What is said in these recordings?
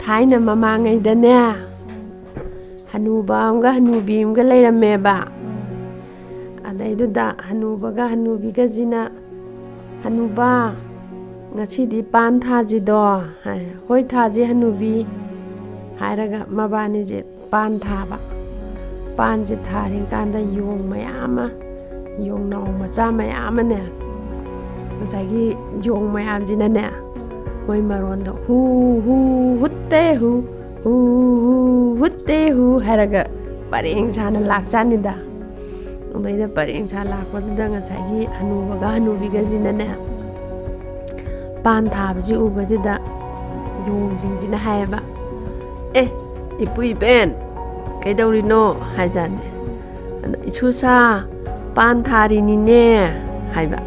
थाइना ममांगैदने हनुबा अमगा हनुबी अमगा लेरमेबा अदैदुदा हनुबगा हनुबीगजिना हनुबा ngasidi pan thajido hoi thaji hanubi hairaga mabani je pan thaba pan je tharing kanda yong mayama yong naw macha mayama ne ngajagi yong mayam jina ne moi maron do hu hutte hu hutte hu hairaga pareng chana lakchani da umaida pareng cha lakpada ngajagi hanubaga hanubiga jina ne pan thabaji ubajida yong jingjina haiba ipui ben kaidorino haijane isusa pan thari ni ne haiba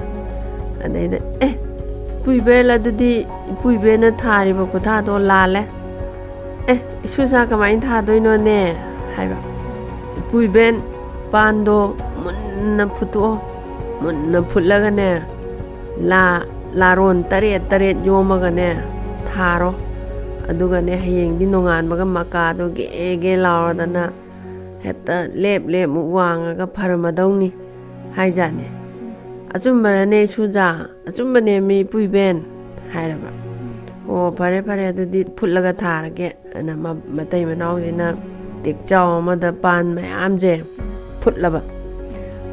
adaida pui bela dudi pui bena thari ba kutha do lale isusa kamai tha doino ne haiba pui ben pan do munna phuto munna phulaga ne laron taret yomagane tharo adugane hayengdi nonganbaga makado ge lauradana heta lep mu wangaga pharamadawni haijane achumbarane suja achumbane mi puiben hairaba o phare adudi phulaga tharage ana matai manawjina tikchaw amada pan mayam je phutlaba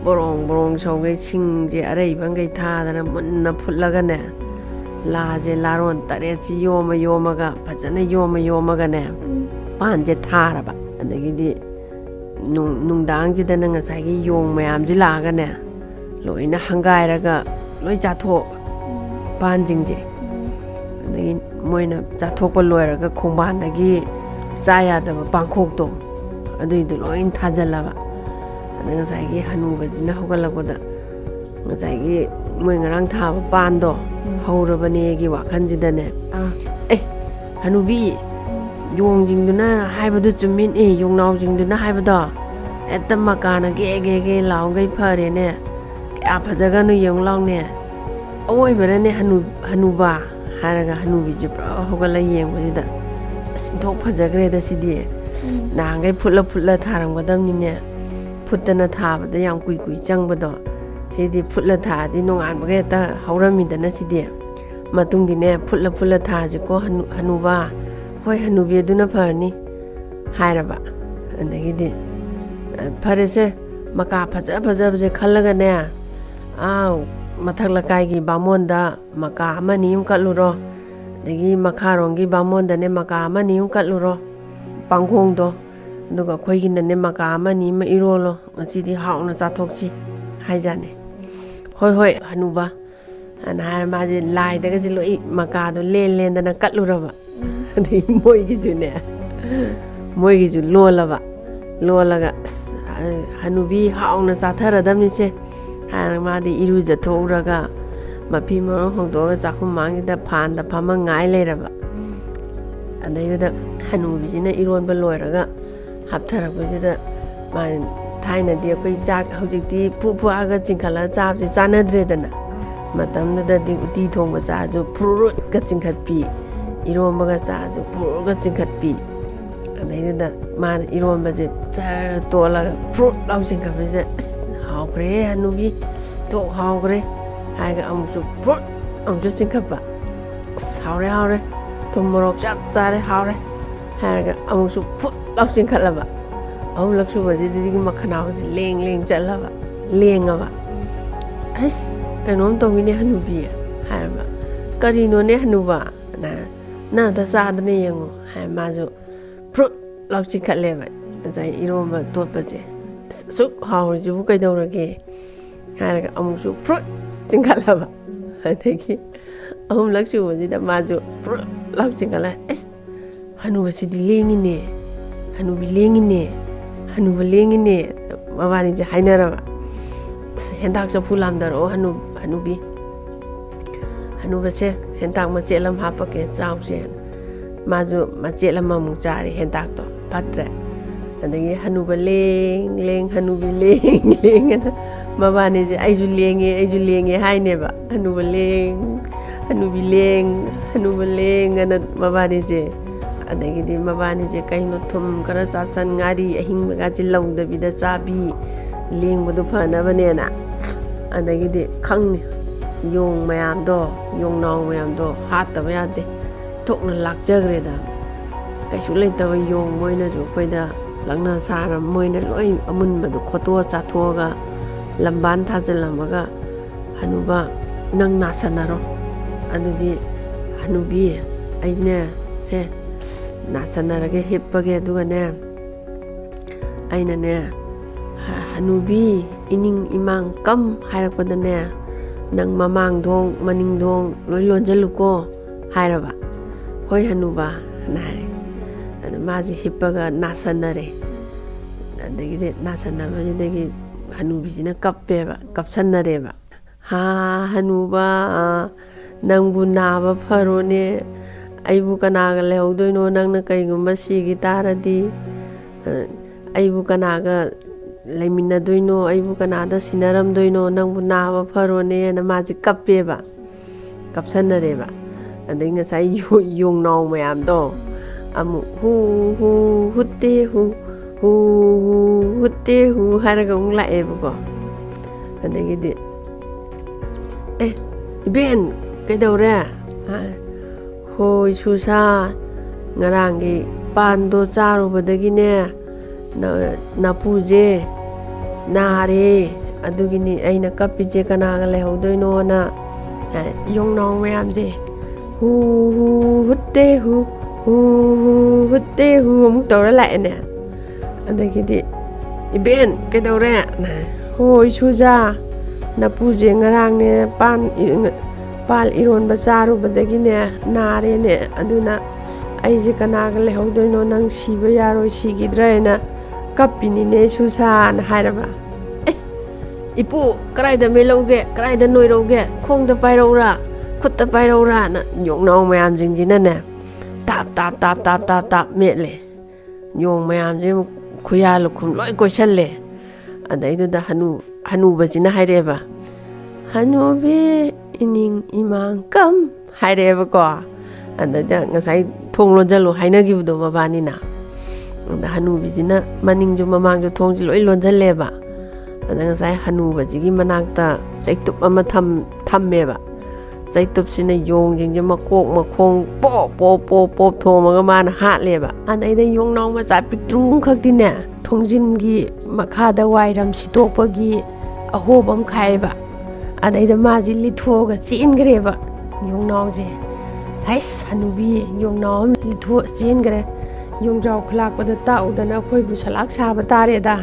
borong sawge singje arai bangai thadana munna phulaga ne laje laron tare chi yoma ga phajana yoma ne pan je tharaba adagidi nungdang ji dana ngasai gi yong mayam ji laga ne loina hangairaga loi chatho pan jingje adagi moina chathokpa loiraga khongban dagi chaya daba pangkhok to aduidu loin thajalaba ngajagi hanubajina hogalakoda ngajagi moi ngarang thaba pando haurabane gi wakhanjidane hanubi yongjingduna haibadu chumin yongnawjingduna haibado etta makana ge lawngai phare ne kya phajaga nu yonglawne oi berane hanuba haraga hanubi jibra hogala yengbajida sinthok phajagre da sidi nangai phutla tharangwadamni ne putana thabada yam kui changbado sidi phutla thadi nongan bageta hauramidana sidi matungdi ne phutla thaji ko hanuba hoi hanubi aduna pharni hairaba andagidi pharese maka phaja je khallaga ne mathakla kai gi bamonda maka amani um kaluro dagi makharongi bamonda ne maka amani um kaluro pangkhong do duga khoigi nane maka amani ma irolo ngachidi hauna chathoksi haijane hoi hanuba ana maji lai daga ji loi maka do len dana katluraba ani moi gi ju lolaga hanubi hauna chatharadamni se hana madi iru jathouraga mapi maro hongdoga chakhum mangi da phan da phama ngai leiraba adayuda hanubi jina iron ba loiraga haptharapajida man thaina di koi chak hojikti phu aga chingkhala chapje chanadredana matamda di uti thongba chaju phurut ka chingkhatpi irombaga chaju phurga chingkhatpi adayuda man iromba je char tola frut lau chingkhatpi haukre hanubi to haukre haiga amsu frut amsu chingkhatpa haure tumorok chap chare haure haiga amsu phut lau chingkhatlaba au laksu badi di makhanaw leng chalaba lengaba kanom tongine hanubi haiba karino ne hanuba na da sadane yengo hai majo fruit lau chingkhatleba jai iromba totpaje suk hawji bu kaidorage haiga amusu fruit chingkhatlaba adagi ahum laksu badi da majo fruit lau chingkhala hanuba sidi lengine hanubi lengine mabani je hainaraba hendak sa fulamdaro hanubi hanuba se hendak machelam hapake chawse maju machelam mamu chari hendak to patre adagi hanuba leng hanubi leng mabani je aiju lenge haineba hanuba leng ana mabani je adagidi mabani je kaino thum kara chasan ngari ahingba ji lawdabida chabi lengbudu phanabanena adagidi khangni yong mayam do yong nong mayam do hataba yade thokna lakjagreda kaisu leitaba yong moina ju koida langna sara moina loi amunbadu khoto chathoga lamban thajilamaga hanuba nang nasanaro adudi hanubi aine se nasanarage hippage dugane aina ne hanubi ining imang kam hairakpadane nang mamang dong maning dong loi lonjaluko hairaba hoi hanuba nai adu maji hippaga nasanare adagi nasanaba jidagi hanubi jina kappeba kapsanareba ha hanuba nangbu naba pharone aibu kanaga lehdoino nangna kaigumba sigi taradi aibu kanaga laimina doino aibu kanada sinaram doino nangbu naba pharone na maji kappeba kapsanareba adai ngasai yong nong mayam do amu hu hutte hu hutte hu haraga unglae buko adagi di iben kaidawre hoi susa ngarangi pando charubadagine na puje nare adugini aina kapije kanaga lehdoino na yong nong mayam je hu hutte hu hutte hu amuk tawra lai ne adagidi iben kaidawre hoi susa na puje ngarang ne pal iron bazaru badagine nare ne aduna aije kanaga lehdoino nang siba yaro sigidrena kapini ne susa na hairaba ipu karaida melauge karaida noiroge khongda pairora khutta pairora na yong nong mayam jingjina ne tap tap tap tap tap tap metle yong mayam je khuyalu khum loi koisalle adaidu da hanu bajina haireba hanubi ining imang kam haireba ko adada ngasai thonglo jalu hainagibdo mabani na hanubi jina maningju mamangju thongji loi lonjalleba ada ngasai hanuba jigi manakta chaitup ama thammeba chaitup sina yong jingje makok makhong pop thomaga mana hatleba anaida yong naw ma cha piktrung khakdine thongjingi makhada wairam sitokpagi ahobam khaiba adaida maji lithoga chingreba yong naw je hais hanubi yong naw litho chingre yong jaw khlak pada taudana khoi bu salak saba tare da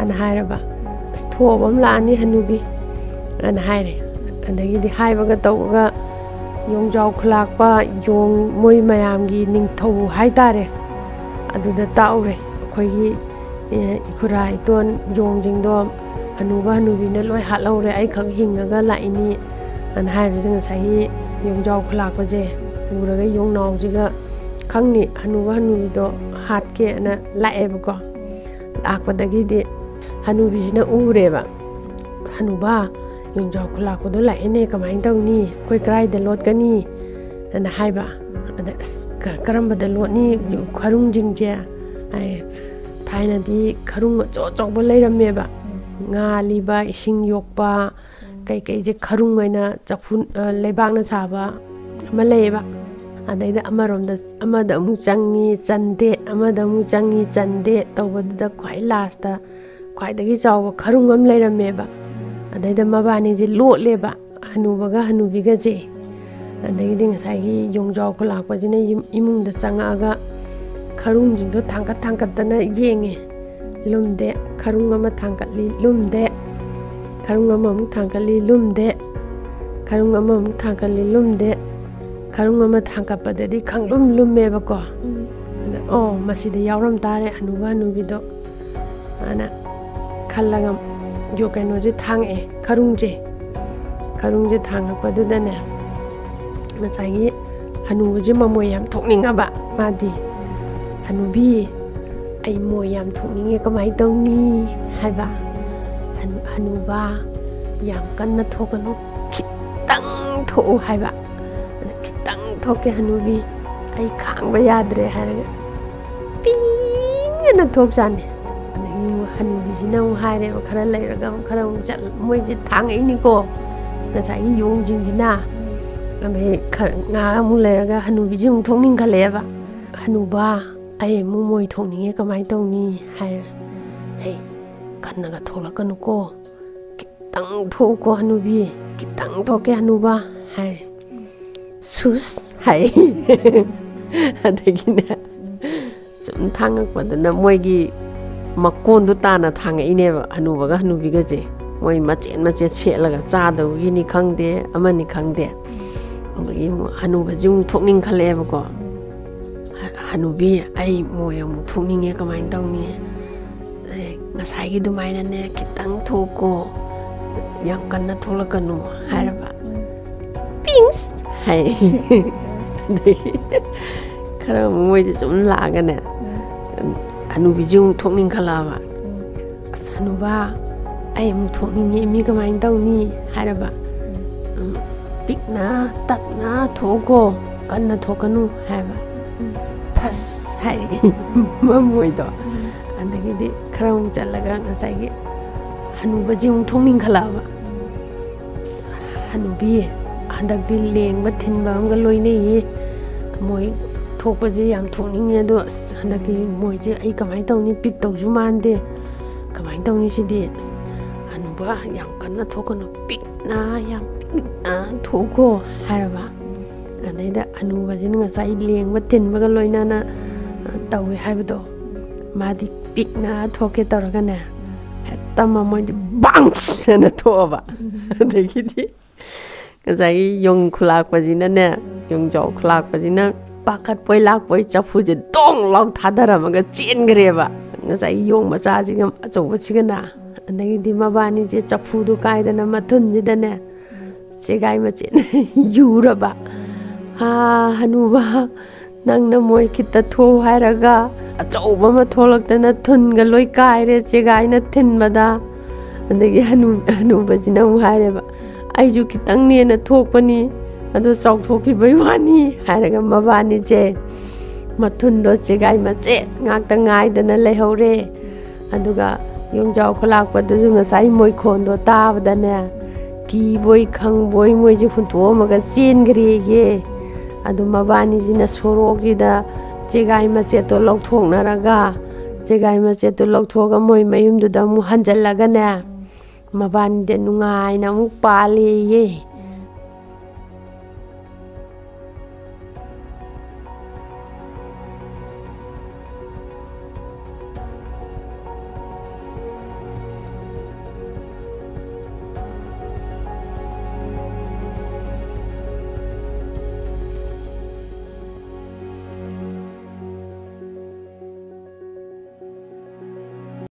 an hairaba thobam lani hanubi an haire adagi di haibaga tawga yong jaw khlak pa yong moi mayamgi ningthau haitare aduda taure khoigi ikurai ton yong jingdo hanuba hanubi na loi halaure ai khak hingaga laini an haibe ding sai yong jaw khlak pa je puraga yong naw jiga khangni hanuba hanubi do hatke na laebako akpadagi di hanubi jina ureba hanuba yong jaw khlak ko do laine kamai tawni koi krai da lot kani na haiba ada karamba da lot ni kharung jingje ai thaina di kharung cho bo leirameba nga liba ising yokpa kai je kharung maina chapun leibak na saba maleba adaida amarom da amada amu changi chande amada amu changi chande tawbada khwai last da khwai dagi chaw kharung am leirameba adaida mabani je lotleba hanubaga hanubiga je adagi ding sagi yongjaw ko lakpa jine imung da changaga kharung jing do thangkat dana yenge lumde kharung ama thangkatli lumde kharung ama mu thangkali lumde kharung ama mu thangkali lumde kharung ama thangkapade di khanglum lummeba ko oh masida yawram tare hanuba hanubido ana khallagam yo kaino je thange kharungje thangakpadudane masagi hanuji mamoy yam thokningaba madi hanubi ai moy yam thokninge kamai tawni haiba hanuba yam kanna thokanu kitang tho haiba kitang thoke hanubi ꯑꯩ ꯈꯥꯡꯕ ꯌꯥꯗ꯭ꯔꯦ ꯍꯥꯏꯔꯒ ꯄꯤꯡꯅ ꯊꯣꯛꯆꯥꯅꯤ ꯑꯗꯒꯤ ꯍꯅꯨꯕꯤꯁꯤꯅ ꯑꯃꯨꯛ ꯍꯥꯏꯔꯦꯕ ꯈꯔ ꯂꯩꯔꯒ ꯑꯃꯨꯛ ꯈꯔ ꯑꯃꯨꯛ ꯃꯣꯏꯁꯦ ꯊꯥꯡꯉꯛꯏꯅꯤꯀꯣ ꯉꯁꯥꯏꯒꯤ ꯌꯣꯡꯁꯤꯡꯁꯤꯅ ꯑꯗꯩ ꯉꯥꯏꯍꯥꯛ ꯑꯃꯨꯛ ꯂꯩꯔꯒ ꯍꯅꯨꯕꯤꯁꯤ ꯑꯃꯨꯛ ꯊꯣꯛꯅꯤꯡꯈꯠꯂꯛꯑꯦꯕ ꯍꯅꯨꯕ ꯑꯩ ꯑꯃꯨꯛ ꯃꯣꯏ ꯊꯣꯛꯅꯤꯡꯉꯦ ꯀꯃꯥꯏꯅ ꯇꯧꯅꯤ ꯍꯥꯏꯔ ꯍꯦ ꯀꯟꯅꯒ ꯊꯣꯛꯂꯛꯀꯅꯨꯀꯣ ꯈꯤꯇꯪ ꯊꯣꯛꯎꯀꯣ ꯍꯅꯨꯕꯤ ꯈꯤꯇꯪ ꯊꯣꯛꯀꯦ ꯍꯅꯨꯕ ꯍꯥꯏ ꯁꯨꯁ ꯍꯥꯏ ꯑꯗꯒꯤꯅꯦ ꯁꯨꯝ ꯊꯥꯡꯉꯛꯄꯗꯨꯅ ꯃꯣꯏꯒꯤ ꯃꯀꯣꯟꯗꯨ ꯇꯥꯅ ꯊꯥꯡꯉꯛꯏꯅꯦꯕ ꯍꯅꯨꯕꯒ ꯍꯅꯨꯕꯤꯒꯁꯦ ꯃꯣꯏ ꯃꯆꯦꯠ ꯃꯆꯦꯠ ꯁꯦꯠꯂꯒ ꯆꯥꯗꯧꯒꯤꯅꯤ ꯈꯪꯗꯦ ꯑꯃꯅꯤ ꯈꯪꯗꯦ ꯑꯗꯒꯤ ꯍꯅꯨꯕꯁꯤ ꯑꯃꯨꯛ ꯊꯣꯛꯅꯤꯡꯈꯠꯂꯛꯑꯦꯕꯀꯣ ꯍꯅꯨꯕꯤ ꯑꯩ ꯃꯣꯏ ꯑꯃꯨꯛ ꯊꯣꯛꯅꯤꯡꯉꯦ ꯀꯃꯥꯏꯅ ꯇꯧꯅꯤ ꯉꯁꯥꯏꯒꯤ ꯑꯗꯨꯃꯥꯏꯅꯅꯦ ꯈꯤꯇꯪ ꯊꯣꯛꯀꯣ ꯌꯥꯝ ꯀꯟꯅ ꯊꯣꯛꯂꯛꯀꯅꯨ ꯍꯥꯏꯔꯕ ꯄꯤꯡꯁ ꯍꯥꯏ ꯑꯗꯒꯤ ꯈꯔ ꯑꯃꯨꯛ ꯃꯣꯏꯁꯦ ꯁꯨꯝ ꯂꯥꯛꯑꯒꯅꯦ ꯍꯅꯨꯕꯤꯁꯤ ꯑꯃꯨꯛ ꯊꯣꯛꯅꯤꯡꯈꯠꯂꯛꯑꯕ ꯑꯁ ꯍꯅꯨꯕ ꯑꯩ ꯑꯃꯨꯛ ꯊꯣꯛꯅꯤꯡꯉꯦ ꯃꯤ ꯀꯃꯥꯏꯅ ꯇꯧꯅꯤ ꯍꯥꯏꯔꯕ ꯄꯤꯛꯅ ꯇꯞꯅ ꯊꯣꯛꯀꯣ ꯀꯟꯅ ꯊꯣꯛꯀꯅꯨ ꯍꯥꯏꯕ ꯐꯁ ꯍꯥꯏ ꯃꯃꯣꯏꯗꯣ ꯑꯗꯒꯤꯗꯤ ꯈꯔ ꯑꯃꯨꯛ ꯆꯠꯂꯒ ꯉꯁꯥꯏꯒꯤ ꯍꯅꯨꯕꯁꯤ ꯑꯃꯨꯛ ꯊꯣꯛꯅꯤꯡꯈꯠꯂꯛꯑꯕ ꯍꯅꯨꯕꯤ ꯍꯟꯗꯛꯇꯤ ꯂꯦꯡꯕ ꯊꯤꯟꯕ ꯑꯃꯒ ꯂꯣꯏꯅꯩꯌꯦ ꯃꯣꯏ ꯊꯣꯛꯄꯁꯦ ꯌꯥꯝ ꯊꯣꯛꯅꯤꯡꯉꯦ ꯑꯗꯣ ꯍꯟꯗꯛꯀꯤ ꯃꯣꯏꯁꯦ ꯑꯩ ꯀꯃꯥꯏꯅ ꯇꯧꯅꯤ ꯄꯤꯛꯇꯧꯁꯨ ꯃꯥꯟꯗꯦ ꯀꯃꯥꯏꯅ ꯇꯧꯅꯤ ꯁꯤꯗꯤ ꯍꯅꯨꯕ ꯌꯥꯝ ꯀꯟꯅ ꯊꯣꯛꯀꯅꯨ ꯄꯤꯛꯅ ꯌꯥꯝ ꯄꯤꯛꯅ ꯊꯣꯛꯀꯣ ꯍꯥꯏꯔꯕ ꯑꯗꯩꯗ ꯍꯅꯨꯕꯁꯤꯅ ꯉꯁꯥꯏ ꯂꯦꯡꯕ ꯊꯤꯟꯕꯒ ꯂꯣꯏꯅꯅ ꯇꯧꯋꯦ ꯍꯥꯏꯕꯗꯣ ꯃꯥꯗꯤ ꯄꯤꯛꯅ ꯊꯣꯛꯀꯦ ꯇꯧꯔꯒꯅꯦ ꯍꯦꯛꯇ ꯃꯃꯣꯏꯗꯤ ꯕꯥꯡꯁꯅ ꯊꯣꯛꯑꯕ ꯑꯗꯒꯤꯗꯤ ꯉꯁꯥꯏꯒꯤ ꯌꯣꯡ ꯈꯨꯂꯥꯛꯄꯁꯤꯅꯅꯦ ꯌꯣꯡꯖꯥꯎ ꯈꯨꯂꯥꯛꯄꯁꯤꯅ ꯄꯥꯈꯠꯄꯣꯏ ꯂꯥꯛꯄꯣꯏ ꯆꯐꯨꯁꯦ ꯗꯣꯡ ꯂꯥꯎ ꯊꯥꯗꯔꯝꯃꯒ ꯆꯦꯟꯈ꯭ꯔꯦꯕ ꯉꯁꯥꯏꯒꯤ ꯌꯣꯡ ꯃꯆꯥꯁꯤꯒ ꯑꯆꯧꯕꯁꯤꯒꯅ ꯑꯗꯒꯤꯗꯤ ꯃꯕꯥꯅꯤꯁꯦ ꯆꯐꯨꯗꯨ ꯀꯥꯏꯗꯅ ꯃꯊꯨꯟꯁꯤꯗꯅꯦ ꯆꯦꯒꯥꯏ ꯃꯆꯦꯠꯅ ꯌꯨꯔꯕ ꯍꯅꯨꯕ ꯅꯪꯅ ꯃꯣꯏ ꯈꯤꯇ ꯊꯣꯛꯎ ꯍꯥꯏꯔꯒ ꯑꯆꯧꯕ ꯑꯃ ꯊꯣꯛꯂꯛꯇꯅ ꯊꯨꯟꯒ ꯂꯣꯏ ꯀꯥꯏꯔꯦ ꯆꯦꯒꯥꯏꯅ ꯊꯤꯟꯕꯗ ꯑꯗꯒꯤ ꯍꯅꯨꯕꯁꯤꯅ ꯑꯃꯨꯛ ꯍꯥꯏꯔꯦꯕ ꯑꯩꯁꯨ ꯈꯤꯇꯪꯅꯦꯅ ꯊꯣꯛꯄꯅꯤ ꯑꯗꯨ ꯆꯥꯎꯊꯣꯛꯈꯤꯕꯩ ꯋꯥꯅꯤ ꯍꯥꯏꯔꯒ ꯃꯕꯥꯅꯤꯁꯦ ꯃꯊꯨꯟꯗꯣ ꯆꯦꯒꯥꯏ ꯃꯆꯦꯠ ꯉꯥꯛꯇ ꯉꯥꯏꯗꯅ ꯂꯩꯍꯧꯔꯦ ꯑꯗꯨꯒ ꯌꯣꯡꯖꯥꯎ ꯈꯨꯂꯥꯛꯄꯗꯨꯁꯨ ꯉꯁꯥꯏ ꯃꯣꯏꯈꯣꯟꯗꯣ ꯇꯥꯕꯗꯅꯦ ꯀꯤꯕꯣꯏ ꯈꯪꯕꯣꯏ ꯃꯣꯏꯁꯦ ꯍꯨꯟꯇꯣꯛꯑꯝꯃꯒ ꯆꯦꯟꯈ꯭ꯔꯦꯌꯦ ꯑꯗꯨ ꯃꯕꯥꯅꯤꯁꯤꯅ ꯁꯣꯔꯣꯛꯁꯤꯗ ꯆꯦꯒꯥꯏ ꯃꯆꯦꯠꯇꯣ ꯂꯧꯊꯣꯛꯅꯔꯒ ꯆꯦꯒꯥꯏ ꯃꯆꯦꯠꯇꯣ ꯂꯧꯊꯣꯛꯑꯒ ꯃꯣꯏ ꯃꯌꯨꯝꯗꯨꯗ ꯑꯃꯨꯛ ꯍꯟꯖꯜꯂꯒꯅꯦ ꯃꯕꯥꯅꯤꯗ ꯅꯨꯡꯉꯥꯏꯅ ꯑꯃꯨꯛ ꯄꯥꯜꯂꯦꯌꯦ